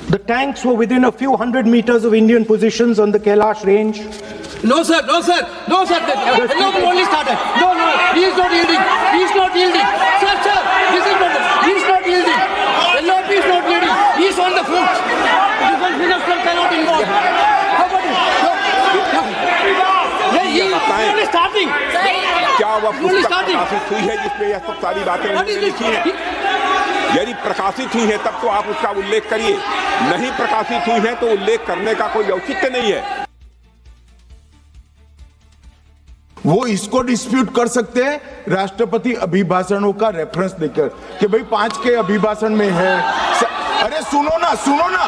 The tanks were within a few hundred meters of Indian positions on the Kailash range. No, sir. No, sir. No, sir. The only started. No. He is not yielding. He is not yielding. Sir. This is not. He is not yielding. The LOP is not yielding. He is on the foot. Defense minister cannot involve. How about it? No. He is only starting. क्या वह पुस्तक प्रकाशित हुई है जिसमें यह सब सारी बातें लिखी हैं? यदि प्रकाशित हुई है तब तो आप उसका उल्लेख करिए, नहीं प्रकाशित हुई है तो उल्लेख करने का कोई औचित्य नहीं है। वो इसको डिस्प्यूट कर सकते हैं राष्ट्रपति अभिभाषणों का रेफरेंस देकर कि भाई 5 के अभिभाषण में है। अरे सुनो ना,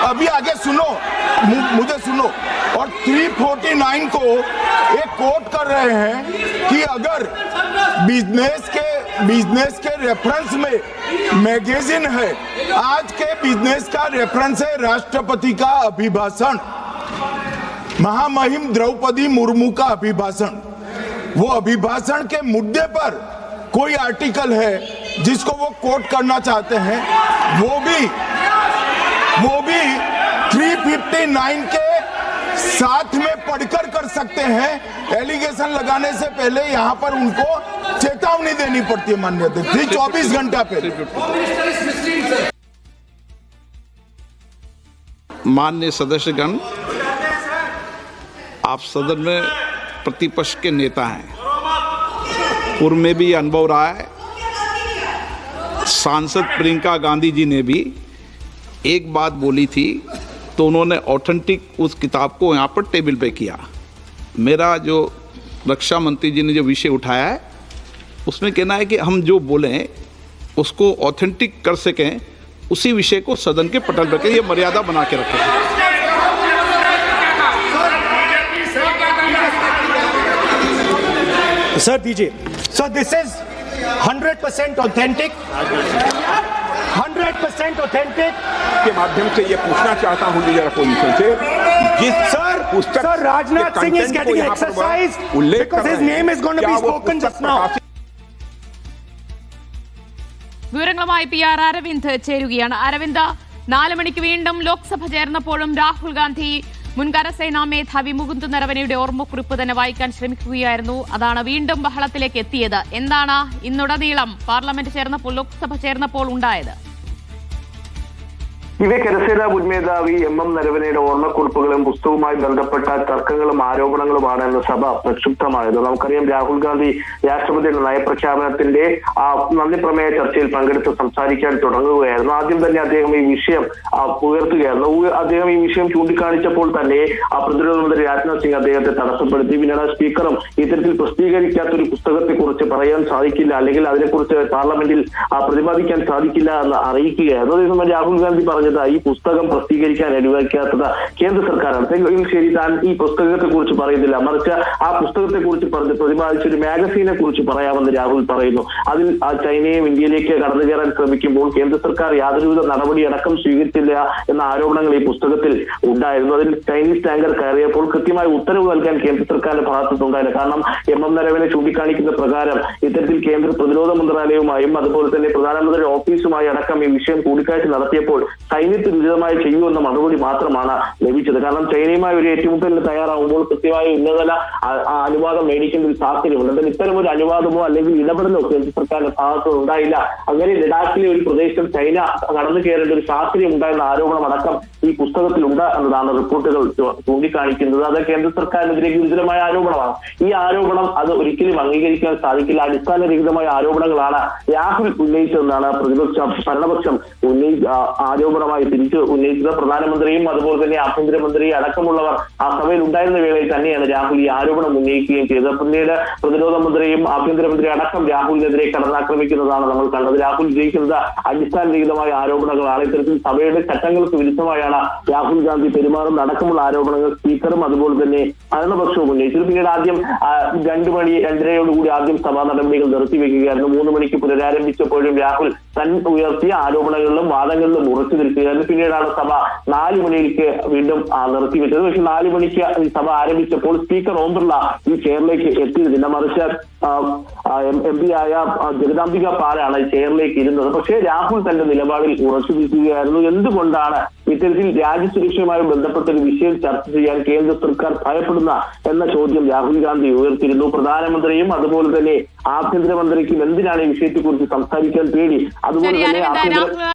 अभी आगे सुनो, मुझे सुनो। और 349 को एक कोट कर रहे हैं कि अगर बिजनेस के रेफरेंस में मैगजीन है, आज के बिजनेस का रेफरेंस है राष्ट्रपति का अभिभाषण, महामहिम द्रौपदी मुर्मू का अभिभाषण। वो अभिभाषण के मुद्दे पर कोई आर्टिकल है जिसको वो कोट करना चाहते हैं, वो भी 359 के साथ में पढ़कर कर सकते हैं। एलिगेशन लगाने से पहले यहाँ पर उनको चेतावनी देनी पड़ती है माननीय अध्यक्ष, 24 घंटा पहले। माननीय सदस्यगण, आप सदन में प्रतिपक्ष के नेता हैं, पूर्व में भी अनुभव रहा है। सांसद प्रियंका गांधी जी ने भी एक बात बोली थी तो उन्होंने ऑथेंटिक उस किताब को यहाँ पर टेबल पे किया। मेरा जो रक्षा मंत्री जी ने जो विषय उठाया है उसमें कहना है कि हम जो बोलें उसको ऑथेंटिक कर सकें, उसी विषय को सदन के पटल पर ये मर्यादा बना के रखें। Sir, DJ. So this is 100% authentic. 100% authentic. के माध्यम से ये पूछना चाहता हूँ लीडर अपोजिशन से, जिस पुस्तक Sir, Rajnath Singh is getting exercised because his name is going to be spoken just now. വിവരങ്ങളുമായി PR അരവിന്ദ് ചേരുകയാണ്. അരവിന്ദ്, 4 മണിക്ക് വീണ്ടും ലോക്സഭ ചേർന്നപ്പോഴും രാഹുൽ ഗാന്ധി മുൻ കരസേനാ മേധാവി മുകുന്ദ് നരവനെയുടെ ഓർമ്മക്കുറിപ്പ് തന്നെ വായിക്കാൻ ശ്രമിക്കുകയായിരുന്നു. അതാണ് വീണ്ടും ബഹളത്തിലേക്ക് എത്തിയത്. എന്താണ് ഇന്നുടനീളം പാർലമെന്റ് ചേർന്നപ്പോൾ, ലോക്സഭ ചേർന്നപ്പോൾ ഉണ്ടായത്? ഇവ കരസേനാ മുൻ മേധാവി MM നരവനെയുടെ ഓർമ്മക്കുറിപ്പുകളും പുസ്തകവുമായി ബന്ധപ്പെട്ട തർക്കങ്ങളും ആരോപണങ്ങളുമാണ് ഇന്ന് സഭ പ്രക്ഷുബ്ധമായത്. നമുക്കറിയാം, രാഹുൽ ഗാന്ധി രാഷ്ട്രപതിയുടെ നയപ്രഖ്യാപനത്തിന്റെ നന്ദി പ്രമേയ ചർച്ചയിൽ പങ്കെടുത്ത് സംസാരിക്കാൻ തുടങ്ങുകയായിരുന്നു. ആദ്യം തന്നെ അദ്ദേഹം ഈ വിഷയം ഉയർത്തുകയായിരുന്നു. അദ്ദേഹം ഈ വിഷയം ചൂണ്ടിക്കാണിച്ചപ്പോൾ തന്നെ പ്രതിരോധ മന്ത്രി രാജ്നാഥ് സിംഗ് അദ്ദേഹത്തെ തടസ്സപ്പെടുത്തി. പിന്നീട് സ്പീക്കറും ഇത്തരത്തിൽ പ്രസിദ്ധീകരിക്കാത്ത ഒരു പുസ്തകത്തെ കുറിച്ച് പറയാൻ സാധിക്കില്ല, അല്ലെങ്കിൽ അതിനെക്കുറിച്ച് പാർലമെന്റിൽ പ്രതിപാദിക്കാൻ സാധിക്കില്ല എന്ന് അറിയിക്കുകയായിരുന്നു. അതേസമയം രാഹുൽ ഗാന്ധി പറഞ്ഞത് ഈ പുസ്തകം പ്രസിദ്ധീകരിക്കാൻ അനുവദിക്കാത്തത് കേന്ദ്ര സർക്കാരാണ്. ശരി, താൻ ഈ പുസ്തകത്തെ കുറിച്ച് പറയുന്നില്ല, മറിച്ച് ആ പുസ്തകത്തെ കുറിച്ച് പ്രതിപാദിച്ച ഒരു മാഗസീനെ കുറിച്ച് പറയാമെന്ന് രാഹുൽ പറയുന്നു. അതിൽ ചൈനയും ഇന്ത്യയിലേക്ക് കടന്നു കയറാൻ ശ്രമിക്കുമ്പോൾ കേന്ദ്ര സർക്കാർ യാതൊരുവിധ നടപടിയടക്കം സ്വീകരിച്ചില്ല എന്ന ആരോപണങ്ങൾ ഈ പുസ്തകത്തിൽ ഉണ്ടായിരുന്നു. അതിൽ ചൈനീസ് ടാങ്കർ കയറിയപ്പോൾ കൃത്യമായി ഉത്തരവ് നൽകാൻ കേന്ദ്ര സർക്കാരിന്റെ ഭാഗത്തുനിന്നുണ്ടായില്ല. കാരണം MM നരവനെ ചൂണ്ടിക്കാണിക്കുന്ന പ്രകാരം ഇത്തരത്തിൽ കേന്ദ്ര പ്രതിരോധ മന്ത്രാലയവുമായും അതുപോലെ തന്നെ പ്രധാനമന്ത്രി ഓഫീസുമായി അടക്കം ഈ വിഷയം കൂടിക്കാഴ്ച നടത്തിയപ്പോൾ സൈന്യത്തിൽ ഉചിതമായി ചെയ്യുമെന്ന മറുപടി മാത്രമാണ് ലഭിച്ചത്. കാരണം ചൈനയുമായി ഒരു ഏറ്റുമുട്ടലിന് തയ്യാറാവുമ്പോൾ കൃത്യമായി ഉന്നതതല അനുവാദം മേടിക്കേണ്ട ഒരു സാഹചര്യമുണ്ട്. എന്നാൽ ഇത്തരം ഒരു അനുവാദമോ അല്ലെങ്കിൽ ഇടപെടലോ കേന്ദ്ര സർക്കാരിന്റെ ഭാഗത്ത് ഉണ്ടായില്ല. അങ്ങനെ ലഡാക്കിലെ ഒരു പ്രദേശം ചൈന കടന്നു കയറേണ്ട ഒരു സാഹചര്യം ഉണ്ടായെന്ന ആരോപണം അടക്കം ഈ പുസ്തകത്തിലുണ്ട് എന്നതാണ് റിപ്പോർട്ടുകൾ ചൂണ്ടിക്കാണിക്കുന്നത്. അത് കേന്ദ്ര സർക്കാരിനെതിരെ ഗുരുതരമായ ആരോപണമാണ്. ഈ ആരോപണം അത് ഒരിക്കലും അംഗീകരിക്കാൻ സാധിക്കില്ല. അടിസ്ഥാനരഹിതമായ ആരോപണങ്ങളാണ് രാഹുൽ ഉന്നയിച്ചതെന്നാണ് ഭരണപക്ഷം ആരോപണമായി തിരിച്ചു ഉന്നയിച്ചത്. പ്രധാനമന്ത്രിയും അതുപോലെ തന്നെ ആഭ്യന്തരമന്ത്രി അടക്കമുള്ളവർ ആ സഭയിൽ ഉണ്ടായിരുന്ന വേളയിൽ തന്നെയാണ് രാഹുൽ ഈ ആരോപണം ഉന്നയിക്കുകയും ചെയ്തത്. പിന്നീട് പ്രതിരോധ മന്ത്രിയും ആഭ്യന്തരമന്ത്രി അടക്കം രാഹുലിനെതിരെ കടന്നാക്രമിക്കുന്നതാണ് നമ്മൾ കണ്ടത്. രാഹുൽ ഉന്നയിക്കുന്നത് അടിസ്ഥാനരഹിതമായ ആരോപണങ്ങളാണ്. ഇത്തരത്തിൽ സഭയുടെ ചട്ടങ്ങൾക്ക് വിരുദ്ധമായാണ് രാഹുൽ ഗാന്ധി പെരുമാറുന്ന അടക്കമുള്ള ആരോപണങ്ങൾ സ്പീക്കറും അതുപോലെ തന്നെ ഭരണപക്ഷവും ഉന്നയിച്ചത്. പിന്നീട് ആദ്യം 2 മണി 2:30 ആദ്യം സഭാ നടപടികൾ നിർത്തിവെക്കുകയായിരുന്നു. 3 മണിക്ക് പുനരാരംഭിച്ചപ്പോഴും രാഹുൽ തൻ ഉയർത്തിയ ആരോപണങ്ങളിലും വാദങ്ങളിലും ഉറച്ചു നിൽക്കുകയായിരുന്നു. പിന്നീടാണ് സഭ 4 മണിക്ക് വീണ്ടും നിർത്തിവെച്ചത്. പക്ഷെ 4 മണിക്ക് സഭ ആരംഭിച്ചപ്പോൾ സ്പീക്കർ ഓം ബിർള ഈ ചെയറിലേക്ക് എത്തിയിരുന്നില്ല. മറിച്ച് MP ആയ ജഗദാംബിക പാലാണ് ചെയറിലേക്ക് ഇരുന്നത്. പക്ഷേ രാഹുൽ തന്റെ നിലപാടിൽ ഉറച്ചു നിൽക്കുകയായിരുന്നു. എന്തുകൊണ്ടാണ് ഇത്തരത്തിൽ രാജ്യസുരക്ഷയുമായി ബന്ധപ്പെട്ട ഒരു വിഷയം ചർച്ച ചെയ്യാൻ കേന്ദ്ര സർക്കാർ ഭയപ്പെടുന്ന എന്ന ചോദ്യം രാഹുൽ ഗാന്ധി ഉയർത്തിയിരുന്നു. പ്രധാനമന്ത്രിയും അതുപോലെ തന്നെ ആഭ്യന്തരമന്ത്രിക്കും എന്തിനാണ് ഈ വിഷയത്തെക്കുറിച്ച് സംസാരിക്കാൻ പേടി? അതുപോലെ തന്നെ